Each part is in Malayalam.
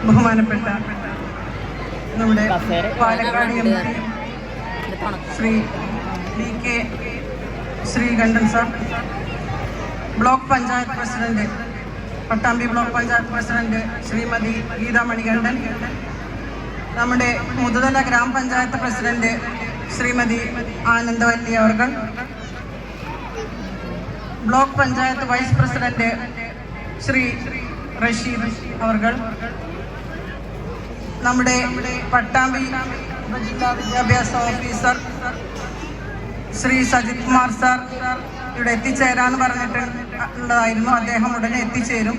ബഹുമാനപ്പെട്ട നമ്മുടെ Palakkad MP Shri DK Sreekandan sir, block panchayat president Pattambi block panchayat president Shrimati Geetha Manikandan, നമ്മുടെ മുതുതല ഗ്രാമപഞ്ചായത്ത് പ്രസിഡന്റ് ശ്രീമതി ആനന്ദവല്ലി അവർ, block panchayat vice president Shri Rasheed അവർ, നമ്മുടെ പട്ടാമ്പി ജില്ലാ വിദ്യാഭ്യാസ ഓഫീസർ ശ്രീ സജിത് കുമാർ സാർ ഇവിടെ എത്തിച്ചേരാന്ന് പറഞ്ഞിട്ടുള്ളതായിരുന്നു. അദ്ദേഹം ഉടനെ എത്തിച്ചേരും.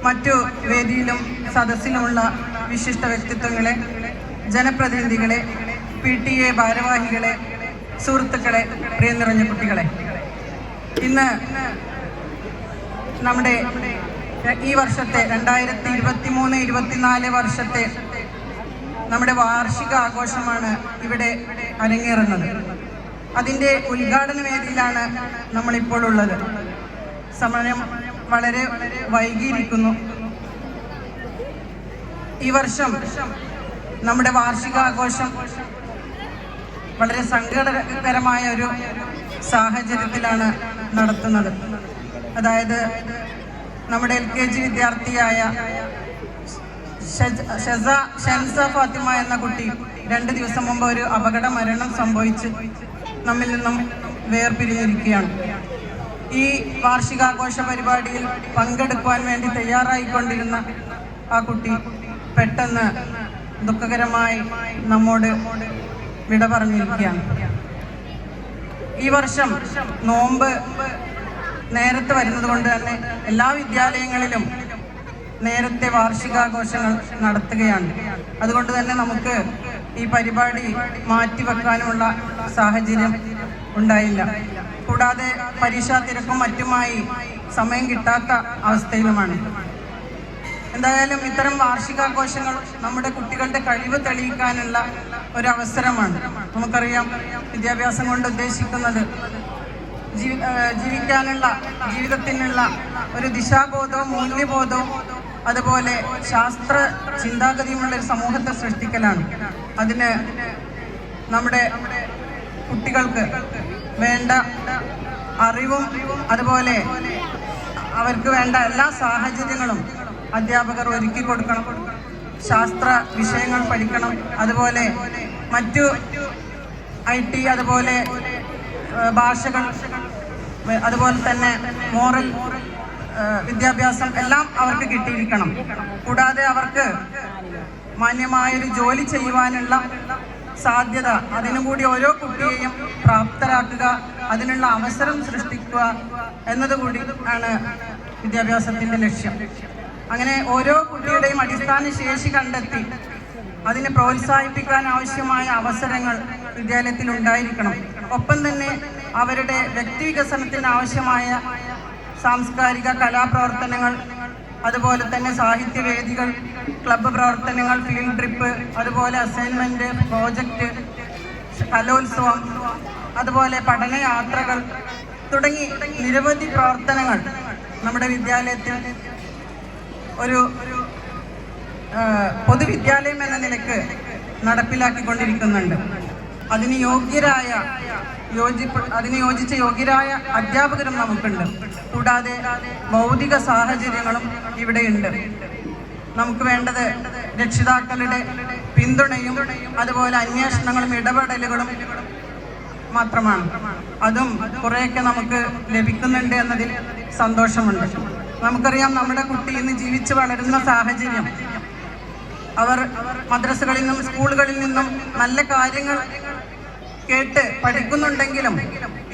മറ്റു വേദിയിലും സദസ്സിലുമുള്ള വിശിഷ്ട വ്യക്തിത്വങ്ങളെ, ജനപ്രതിനിധികളെ, PTA ഭാരവാഹികളെ, സുഹൃത്തുക്കളെ, പ്രിയ നിറഞ്ഞ കുട്ടികളെ, ഇന്ന് നമ്മുടെ ഈ വർഷത്തെ 2023-24 വർഷത്തെ നമ്മുടെ വാർഷിക ആഘോഷമാണ് ഇവിടെ അരങ്ങേറുന്നത്. അതിൻ്റെ ഉദ്ഘാടന വേദിയിലാണ് നമ്മളിപ്പോൾ ഉള്ളത്. സമയം വളരെ വൈകിയിരിക്കുന്നു. ഈ വർഷം നമ്മുടെ വാർഷികാഘോഷം വളരെ സങ്കടകരമായ ഒരു സാഹചര്യത്തിലാണ് നടത്തുന്നത്. അതായത് നമ്മുടെ LKG വിദ്യാർത്ഥിയായ ഷെൻസ ഫാത്തിമ എന്ന കുട്ടി 2 ദിവസം മുമ്പ് ഒരു അപകട മരണം സംഭവിച്ച് നമ്മിൽ നിന്നും വേർപിരിഞ്ഞിരിക്കുകയാണ്. ഈ വാർഷികാഘോഷ പരിപാടിയിൽ പങ്കെടുക്കുവാൻ വേണ്ടി തയ്യാറായിക്കൊണ്ടിരുന്ന ആ കുട്ടി പെട്ടെന്ന് ദുഃഖകരമായി നമ്മോട് വിട പറഞ്ഞിരിക്കുകയാണ്. ഈ വർഷം നോമ്പ് നേരത്തെ വരുന്നത് കൊണ്ട് തന്നെ എല്ലാ വിദ്യാലയങ്ങളിലും നേരത്തെ വാർഷികാഘോഷങ്ങൾ നടത്തുകയാണ്. അതുകൊണ്ട് തന്നെ നമുക്ക് ഈ പരിപാടി മാറ്റിവെക്കാനുമുള്ള സാഹചര്യം ഉണ്ടായില്ല. കൂടാതെ പരീക്ഷാ തിരക്കും മറ്റുമായി സമയം കിട്ടാത്ത അവസ്ഥയിലുമാണ്. എന്തായാലും ഇത്തരം വാർഷികാഘോഷങ്ങൾ നമ്മുടെ കുട്ടികളുടെ കഴിവ് തെളിയിക്കാനുള്ള ഒരവസരമാണ്. നമുക്കറിയാം, വിദ്യാഭ്യാസം കൊണ്ട് ഉദ്ദേശിക്കുന്നത് ജീവിക്കാനുള്ള, ജീവിതത്തിനുള്ള ഒരു ദിശാബോധവും മൂല്യബോധവും അതുപോലെ ശാസ്ത്ര ചിന്താഗതിയുമുള്ള ഒരു സമൂഹത്തെ സൃഷ്ടിക്കലാണ്. അതിന് നമ്മുടെ കുട്ടികൾക്ക് വേണ്ട അറിവും അതുപോലെ അവർക്ക് വേണ്ട എല്ലാ സാഹചര്യങ്ങളും അധ്യാപകർ ഒരുക്കി കൊടുക്കണം. ശാസ്ത്ര വിഷയങ്ങൾ പഠിക്കണം. അതുപോലെ മറ്റു IT, അതുപോലെ ഭാഷകൾ, അതുപോലെ തന്നെ മോറൽ വിദ്യാഭ്യാസം എല്ലാം അവർക്ക് കിട്ടിയിരിക്കണം. കൂടാതെ അവർക്ക് മാന്യമായൊരു ജോലി ചെയ്യുവാനുള്ള സാധ്യത, അതിനുകൂടി ഓരോ കുട്ടിയെയും പ്രാപ്തരാക്കുക, അതിനുള്ള അവസരം സൃഷ്ടിക്കുക എന്നതുകൂടി ആണ് വിദ്യാഭ്യാസത്തിൻ്റെ ലക്ഷ്യം. അങ്ങനെ ഓരോ കുട്ടിയുടെയും അടിസ്ഥാന ശേഷി കണ്ടെത്തി അതിനെ പ്രോത്സാഹിപ്പിക്കാൻ ആവശ്യമായ അവസരങ്ങൾ വിദ്യാലയത്തിൽ ഉണ്ടായിരിക്കണം. ഒപ്പം തന്നെ അവരുടെ വ്യക്തിവികസനത്തിന് ആവശ്യമായ സാംസ്കാരിക കലാപ്രവർത്തനങ്ങൾ, അതുപോലെ തന്നെ സാഹിത്യവേദികൾ, ക്ലബ്ബ് പ്രവർത്തനങ്ങൾ, ഫീൽഡ് ട്രിപ്പ്, അതുപോലെ അസൈൻമെൻറ്റ്, പ്രോജക്റ്റ്, കലോത്സവം, അതുപോലെ പഠനയാത്രകൾ തുടങ്ങി നിരവധി പ്രവർത്തനങ്ങൾ നമ്മുടെ വിദ്യാലയത്തിൽ ഒരു പൊതുവിദ്യാലയം എന്ന നിലക്ക് നടപ്പിലാക്കിക്കൊണ്ടിരിക്കുന്നുണ്ട്. അതിന് യോജിച്ച യോഗ്യരായ അധ്യാപകരും നമുക്കുണ്ട്. കൂടാതെ ഭൗതിക സാഹചര്യങ്ങളും ഇവിടെയുണ്ട്. നമുക്ക് വേണ്ടത് രക്ഷിതാക്കളുടെ പിന്തുണയും അതുപോലെ അന്വേഷണങ്ങളും ഇടപെടലുകളും മാത്രമാണ്. അതും കുറേയൊക്കെ നമുക്ക് ലഭിക്കുന്നുണ്ട് എന്നതിൽ സന്തോഷമുണ്ട്. നമുക്കറിയാം, നമ്മുടെ കുട്ടി ഇന്ന് ജീവിച്ച് വളരുന്ന സാഹചര്യം, അവർ മദ്രസകളിൽ നിന്നും സ്കൂളുകളിൽ നിന്നും നല്ല കാര്യങ്ങൾ കേട്ട് പഠിക്കുന്നുണ്ടെങ്കിലും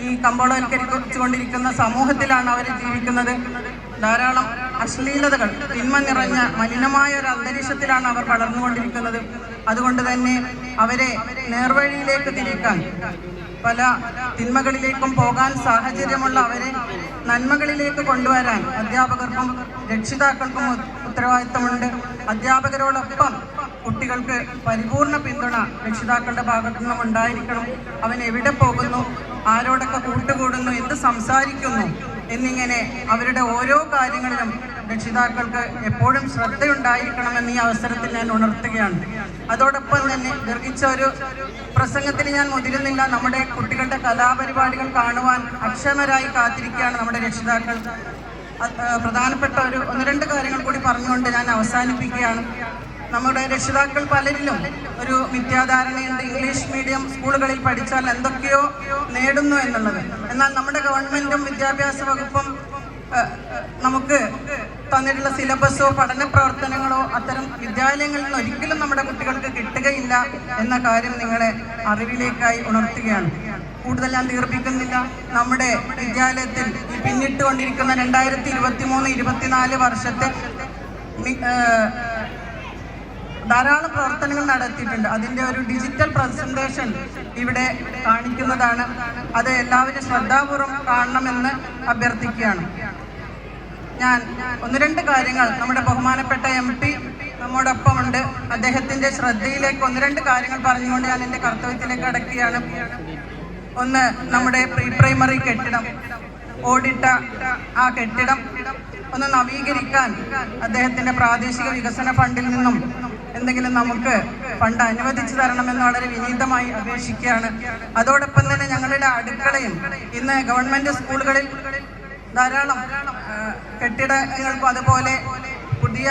ഈ കമ്പോളവൽക്കരിച്ചുകൊണ്ടിരിക്കുന്ന സമൂഹത്തിലാണ് അവർ ജീവിക്കുന്നത്. ധാരാളം അശ്ലീലതകൾ, തിന്മ നിറഞ്ഞ മലിനമായ ഒരു അന്തരീക്ഷത്തിലാണ് അവർ വളർന്നുകൊണ്ടിരിക്കുന്നത്. അതുകൊണ്ട് തന്നെ അവരെ നേർവഴിയിലേക്ക് തിരിക്കാൻ, പല തിന്മകളിലേക്കും പോകാൻ സാഹചര്യമുള്ള അവരെ നന്മകളിലേക്ക് കൊണ്ടുവരാൻ അധ്യാപകർക്കും രക്ഷിതാക്കൾക്കും ഉത്തരവാദിത്തമുണ്ട്. അധ്യാപകരോടൊപ്പം കുട്ടികൾക്ക് പരിപൂർണ പിന്തുണ രക്ഷിതാക്കളുടെ ഭാഗത്തു നിന്നും ഉണ്ടായിരിക്കണം. അവൻ എവിടെ പോകുന്നു, ആരോടൊക്കെ കൂട്ടുകൂടുന്നു, എന്ത് സംസാരിക്കുന്നു എന്നിങ്ങനെ അവരുടെ ഓരോ കാര്യങ്ങളിലും രക്ഷിതാക്കൾക്ക് എപ്പോഴും ശ്രദ്ധയുണ്ടായിരിക്കണമെന്ന് ഈ അവസരത്തിൽ ഞാൻ ഉണർത്തുകയാണ്. അതോടൊപ്പം തന്നെ ദീർഘിച്ച ഒരു പ്രസംഗത്തിൽ ഞാൻ മുതിരുന്നില്ല. നമ്മുടെ കുട്ടികളുടെ കലാപരിപാടികൾ കാണുവാൻ അക്ഷമരായി കാത്തിരിക്കുകയാണ് നമ്മുടെ രക്ഷിതാക്കൾ. പ്രധാനപ്പെട്ട ഒന്ന് രണ്ട് കാര്യങ്ങൾ കൂടി പറഞ്ഞുകൊണ്ട് ഞാൻ അവസാനിപ്പിക്കുകയാണ്. നമ്മുടെ രക്ഷിതാക്കൾ പലരിലും ഒരു മിഥ്യാധാരണയുണ്ട്, ഇംഗ്ലീഷ് മീഡിയം സ്കൂളുകളിൽ പഠിച്ചാൽ എന്തൊക്കെയോ നേടുന്നു എന്നുള്ളത്. എന്നാൽ നമ്മുടെ ഗവൺമെന്റും വിദ്യാഭ്യാസ വകുപ്പും നമുക്ക് തന്നിട്ടുള്ള സിലബസോ പഠന പ്രവർത്തനങ്ങളോ അത്തരം വിദ്യാലയങ്ങളിൽ നിന്ന് ഒരിക്കലും നമ്മുടെ കുട്ടികൾക്ക് കിട്ടുകയില്ല എന്ന കാര്യം നിങ്ങളെ അറിവിലേക്കായി ഉണർത്തുകയാണ്. കൂടുതൽ ഞാൻ ദീർഘിക്കുന്നില്ല. നമ്മുടെ വിദ്യാലയത്തിൽ പിന്നിട്ടുകൊണ്ടിരിക്കുന്ന 2023-24 വർഷത്തെ ധാരാളം പ്രവർത്തനങ്ങൾ നടത്തിയിട്ടുണ്ട്. അതിൻ്റെ ഒരു ഡിജിറ്റൽ പ്രസന്റേഷൻ ഇവിടെ കാണിക്കുന്നതാണ്. അത് എല്ലാവരും ശ്രദ്ധാപൂർവം കാണണമെന്ന് അഭ്യർത്ഥിക്കുകയാണ്. ഞാൻ ഒന്ന് രണ്ട് കാര്യങ്ങൾ, നമ്മുടെ ബഹുമാനപ്പെട്ട MP നമ്മോടൊപ്പമുണ്ട്, അദ്ദേഹത്തിൻ്റെ ശ്രദ്ധയിലേക്ക് ഒന്ന് രണ്ട് കാര്യങ്ങൾ പറഞ്ഞുകൊണ്ട് ഞാൻ എൻ്റെ കർത്തവ്യത്തിലേക്ക് കടക്കുകയാണ്. ഒന്ന്, നമ്മുടെ പ്രീ പ്രൈമറി കെട്ടിടം, ഓടിട്ട ആ കെട്ടിടം ഒന്ന് നവീകരിക്കാൻ അദ്ദേഹത്തിൻ്റെ പ്രാദേശിക വികസന ഫണ്ടിൽ നിന്നും എന്തെങ്കിലും നമുക്ക് ഫണ്ട് അനുവദിച്ചു തരണമെന്ന് വളരെ വിനീതമായി അപേക്ഷിക്കുകയാണ്. അതോടൊപ്പം തന്നെ ഞങ്ങളുടെ അടുക്കളയും ഇന്ന് ഗവൺമെന്റ് സ്കൂളുകളിൽ ധാരാളം കെട്ടിടങ്ങൾക്കും അതുപോലെ പുതിയ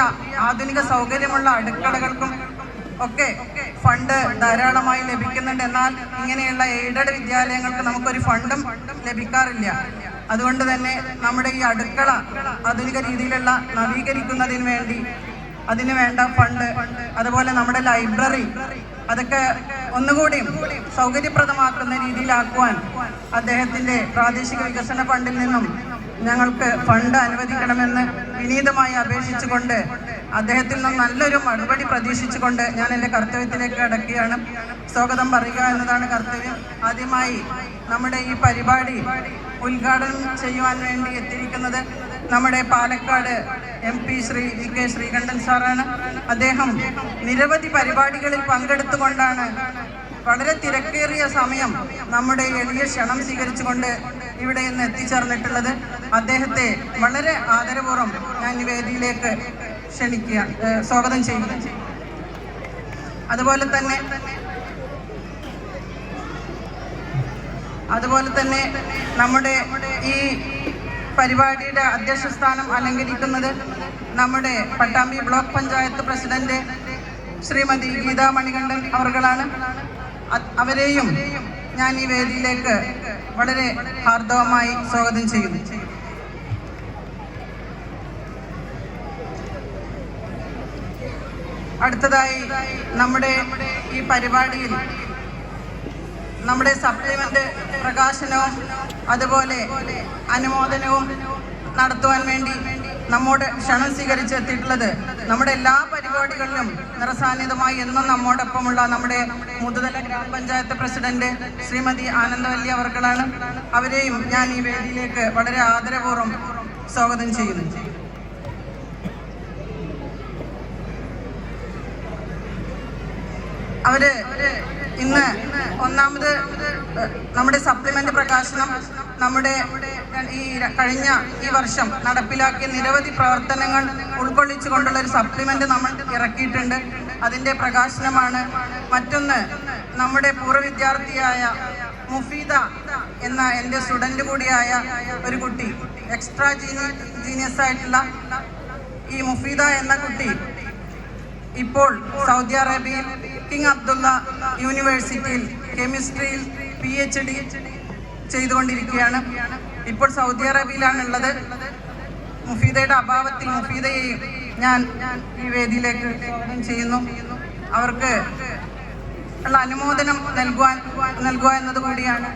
ആധുനിക സൗകര്യമുള്ള അടുക്കളകൾക്കും ഒക്കെ ഫണ്ട് ധാരാളമായി ലഭിക്കുന്നുണ്ട്. എന്നാൽ ഇങ്ങനെയുള്ള എയ്ഡഡ് വിദ്യാലയങ്ങൾക്ക് നമുക്കൊരു ഫണ്ടും ലഭിക്കാറില്ല. അതുകൊണ്ട് തന്നെ നമ്മുടെ ഈ അടുക്കള ആധുനിക രീതിയിലുള്ള നവീകരിക്കുന്നതിന് വേണ്ടി അതിന് വേണ്ട ഫണ്ട്, അതുപോലെ നമ്മുടെ ലൈബ്രറി അതൊക്കെ ഒന്നുകൂടി സൗകര്യപ്രദമാക്കുന്ന രീതിയിലാക്കുവാൻ അദ്ദേഹത്തിൻ്റെ പ്രാദേശിക വികസന ഫണ്ടിൽ നിന്നും ഞങ്ങൾക്ക് ഫണ്ട് അനുവദിക്കണമെന്ന് വിനീതമായി അപേക്ഷിച്ചുകൊണ്ട് അദ്ദേഹത്തിൽ നിന്നും നല്ലൊരു മറുപടി പ്രതീക്ഷിച്ചുകൊണ്ട് ഞാൻ എൻ്റെ കർത്തവ്യത്തിലേക്ക് കടക്കുകയാണ്. സ്വാഗതം പറയുക എന്നതാണ് കർത്തവ്യം. ആദ്യമായി നമ്മുടെ ഈ പരിപാടി ഉദ്ഘാടനം ചെയ്യുവാൻ വേണ്ടി എത്തിയിരിക്കുന്നത് നമ്മുടെ പാലക്കാട് MP ശ്രീ VK ശ്രീകണ്ഠൻ സാറാണ്. അദ്ദേഹം നിരവധി പരിപാടികളിൽ പങ്കെടുത്തുകൊണ്ടാണ് വളരെ തിരക്കേറിയ സമയം നമ്മുടെ എളിയ ക്ഷണം സ്വീകരിച്ചുകൊണ്ട് ഇവിടെ ഇന്ന് എത്തിച്ചേർന്നിട്ടുള്ളത്. അദ്ദേഹത്തെ വളരെ ആദരപൂർവ്വം ഞാൻ ഈ വേദിയിലേക്ക് സ്വാഗതം ചെയ്യുന്നു. അതുപോലെ തന്നെ നമ്മുടെ ഈ പരിപാടിയുടെ അധ്യക്ഷ സ്ഥാനം അലങ്കരിക്കുന്നത് നമ്മുടെ പട്ടാമ്പി ബ്ലോക്ക് പഞ്ചായത്ത് പ്രസിഡന്റ് ശ്രീമതി ഗീതാ മണികണ്ഠൻ അവർകളാണ്. അവരെയും ഞാൻ ഈ വേദിയിലേക്ക് വളരെ ഹാർദവമായി സ്വാഗതം ചെയ്യുന്നു. അടുത്തതായി നമ്മുടെ ഈ പരിപാടിയിൽ നമ്മുടെ സപ്ലിമെന്റ് പ്രകാശനവും അതുപോലെ അനുമോദനവും നടത്തുവാൻ വേണ്ടി നമ്മോട് ക്ഷണം സ്വീകരിച്ചെത്തിയിട്ടുള്ളത് നമ്മുടെ എല്ലാ പരിപാടികളിലും നിറസാന്നിധ്യമായി എന്നും നമ്മോടൊപ്പമുള്ള നമ്മുടെ മുതുതല ഗ്രാമപഞ്ചായത്ത് പ്രസിഡന്റ് ശ്രീമതി ആനന്ദവല്ലി അവർകളാണ്. അവരെയും ഞാൻ ഈ വേദിയിലേക്ക് വളരെ ആദരപൂർവ്വം സ്വാഗതം ചെയ്യുന്നു. അവര് ഇന്ന് ഒന്നാമത് നമ്മുടെ സപ്ലിമെന്റ് പ്രകാശനം നമ്മുടെ കഴിഞ്ഞ ഈ വർഷം നടപ്പിലാക്കിയ നിരവധി പ്രവർത്തനങ്ങൾ ഉൾക്കൊള്ളിച്ചുകൊണ്ടുള്ള ഒരു സപ്ലിമെന്റ് നമ്മൾ ഇറക്കിയിട്ടുണ്ട്. അതിൻ്റെ പ്രകാശനമാണ്. മറ്റൊന്ന്, നമ്മുടെ പൂർവ്വ വിദ്യാർത്ഥിയായ മുഫീദ എന്ന എൻ്റെ സ്റ്റുഡൻറ് കൂടിയായ ഒരു കുട്ടി, എക്സ്ട്രാ ജീനിയസ് ആയിട്ടുള്ള ഈ മുഫീദ എന്ന കുട്ടി ഇപ്പോൾ സൗദി അറേബ്യയിൽ കിങ് അബ്ദുള്ള യൂണിവേഴ്സിറ്റിയിൽ കെമിസ്ട്രിയിൽ PhD ചെയ്തുകൊണ്ടിരിക്കുകയാണ്. ഇപ്പോൾ സൗദി അറേബ്യയിലാണുള്ളത്. മുഫീദയുടെ അഭാവത്തിൽ മുഫീദയെയും ഞാൻ ഈ വേദിയിലേക്ക് സ്വാഗതം ചെയ്യുന്നു. അവർക്ക് ഉള്ള അനുമോദനം നൽകുക എന്നതുകൂടിയാണ്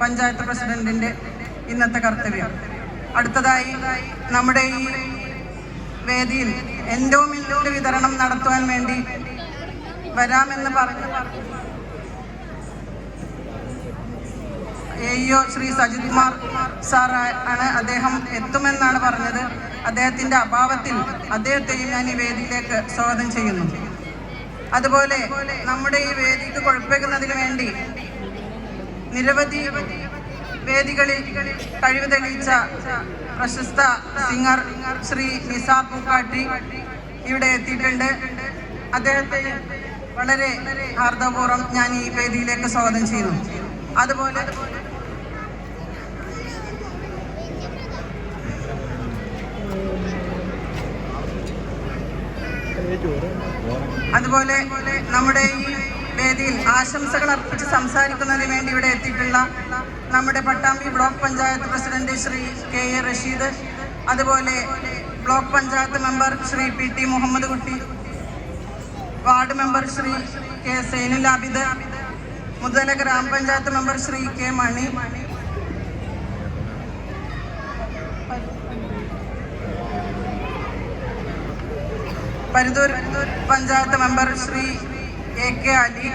പഞ്ചായത്ത് പ്രസിഡന്റിന്റെ ഇന്നത്തെ കർത്തവ്യം. അടുത്തതായി നമ്മുടെ ഈ വേദിയിൽ എൻഡോമെന്റിന്റെ വിതരണം നടത്തുവാൻ വേണ്ടി വരാമെന്ന് പറഞ്ഞു AEO ശ്രീ സജിത് കുമാർ സാർ ആണ്. അദ്ദേഹം എത്തുമെന്നാണ് പറഞ്ഞത്. അദ്ദേഹത്തിന്റെ അഭാവത്തിൽ അദ്ദേഹത്തെയും ഞാൻ ഈ വേദിയിലേക്ക് സ്വാഗതം ചെയ്യുന്നു. അതുപോലെ നമ്മുടെ ഈ വേദിക്ക് കൊഴുപ്പിക്കുന്നതിന് വേണ്ടി നിരവധി വേദികളിൽ കഴിവ് തെളിയിച്ച പ്രശസ്ത സിംഗർ ശ്രീ നിസാർ പൂക്കാട്ടി ഇവിടെ എത്തിയിട്ടുണ്ട്. അദ്ദേഹത്തെ വളരെ ഹാർദവപൂർവ്വം ഞാൻ ഈ വേദിയിലേക്ക് സ്വാഗതം ചെയ്യുന്നു. അതുപോലെ നമ്മുടെ ഈ വേദിയിൽ ആശംസകൾ അർപ്പിച്ച് സംസാരിക്കുന്നതിന് വേണ്ടി ഇവിടെ എത്തിയിട്ടുള്ള നമ്മുടെ Pattambi block panchayat president Shri KA Rasheed, അതുപോലെ block panchayat member Shri PT Muhammad Kutty, ward member Shri K Sainul Abid, Muthala grama panchayat member Shri K Mani, Paridoor panchayat member Shri AK Ali,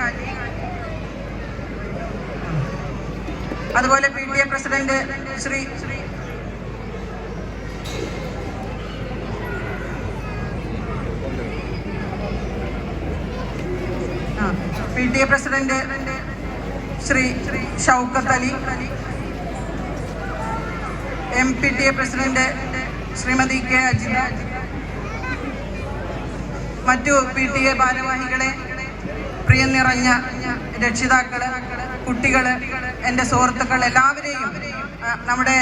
അതുപോലെ PTA president Shri PTA president Shri Shoukath Ali, MPTA president Shrimati K Ajitha, മറ്റു PTA ഭാരവാഹികളെ, പ്രിയം നിറഞ്ഞ രക്ഷിതാക്കള്, കുട്ടികള്, എൻ്റെ സുഹൃത്തുക്കൾ, എല്ലാവരെയും നമ്മുടെ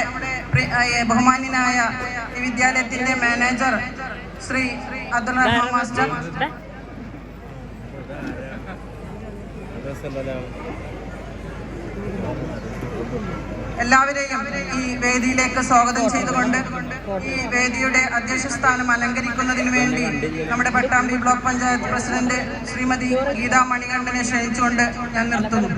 ബഹുമാന്യനായ ഈ വിദ്യാലയത്തിൻ്റെ മാനേജർ ശ്രീ അബ്ദുൾ റഹ്മാൻ മാസ്റ്റർ, എല്ലാവരെയും ഈ വേദിയിലേക്ക് സ്വാഗതം ചെയ്തുകൊണ്ട് ഈ വേദിയുടെ അധ്യക്ഷ സ്ഥാനം അലങ്കരിക്കുന്നതിന് വേണ്ടി നമ്മുടെ പട്ടാമ്പി ബ്ലോക്ക് പഞ്ചായത്ത് പ്രസിഡന്റ് ശ്രീമതി ഗീതാ മണികണ്ഠനെ ക്ഷണിച്ചുകൊണ്ട് ഞാൻ നിർത്തുന്നു.